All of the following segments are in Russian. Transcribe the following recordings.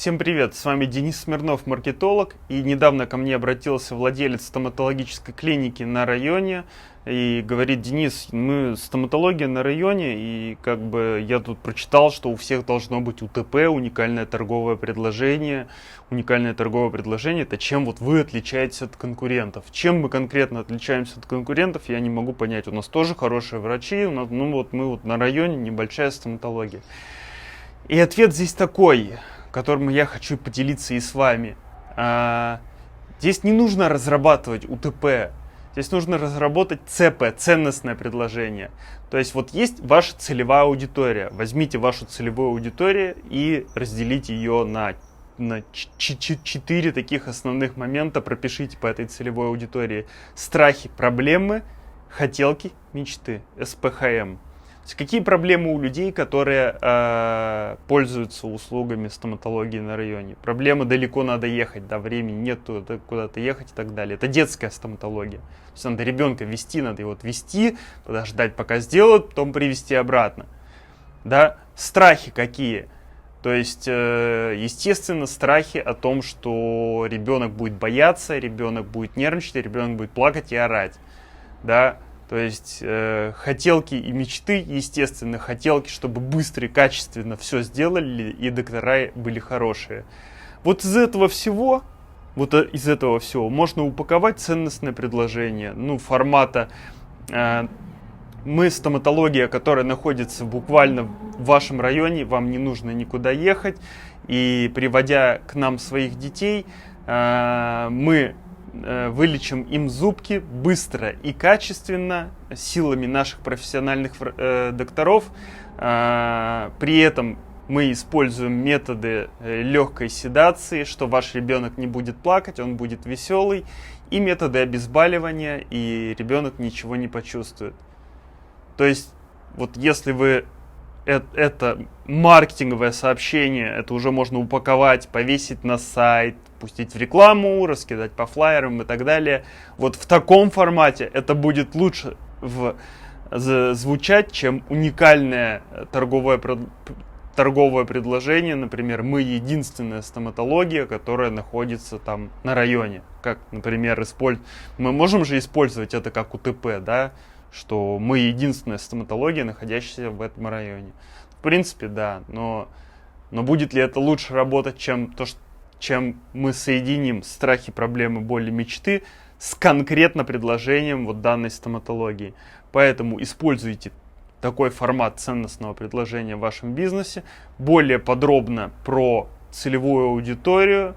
Всем привет, с вами Денис Смирнов, маркетолог, и недавно ко мне обратился владелец стоматологической клиники на районе и говорит: Денис, мы стоматология на районе, и я тут прочитал, что у всех должно быть УТП, уникальное торговое предложение. Уникальное торговое предложение — это чем вот вы отличаетесь от конкурентов. Чем мы конкретно отличаемся от конкурентов, я не могу понять. У нас тоже хорошие врачи, мы на районе, небольшая стоматология. И ответ здесь такой, которым я хочу поделиться и с вами. Здесь не нужно разрабатывать УТП, здесь нужно разработать ЦП, ценностное предложение. То есть вот есть ваша целевая аудитория. Возьмите вашу целевую аудиторию и разделите ее на 4 таких основных момента, пропишите по этой целевой аудитории: страхи, проблемы, хотелки, мечты, СПХМ. Какие проблемы у людей, которые пользуются услугами стоматологии на районе? Проблема: далеко надо ехать, да, времени нет куда-то ехать и так далее. Это детская стоматология. То есть надо ребенка везти, надо его везти, подождать, пока сделают, потом привезти обратно. Да? Страхи какие? То есть, естественно, страхи о том, что ребенок будет бояться, ребенок будет нервничать, ребенок будет плакать и орать. Да? То есть хотелки и мечты, естественно, хотелки, чтобы быстро и качественно все сделали, и доктора были хорошие. Вот из этого всего можно упаковать ценностное предложение, формата мы стоматология, которая находится буквально в вашем районе, вам не нужно никуда ехать, и приводя к нам своих детей, мы вылечим им зубки быстро и качественно, силами наших профессиональных докторов. При этом мы используем методы легкой седации, что ваш ребенок не будет плакать, он будет веселый, и методы обезболивания, и ребенок ничего не почувствует. То есть, вот если вы это маркетинговое сообщение, это уже можно упаковать, повесить на сайт, пустить в рекламу, раскидать по флайерам и так далее. Вот в таком формате это будет лучше звучать, чем уникальное торговое предложение. Например, мы единственная стоматология, которая находится там на районе. Как, например, мы можем же использовать это как УТП, да? Что мы единственная стоматология, находящаяся в этом районе. В принципе, да, но будет ли это лучше работать, чем мы соединим страхи, проблемы, боли, мечты с конкретно предложением вот данной стоматологии. Поэтому используйте такой формат ценностного предложения в вашем бизнесе. Более подробно про целевую аудиторию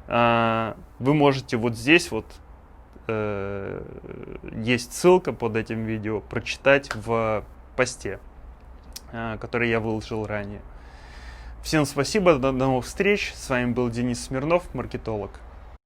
вы можете вот здесь вот, есть ссылка под этим видео, прочитать в посте, который я выложил ранее. Всем спасибо, до новых встреч. С вами был Денис Смирнов, маркетолог.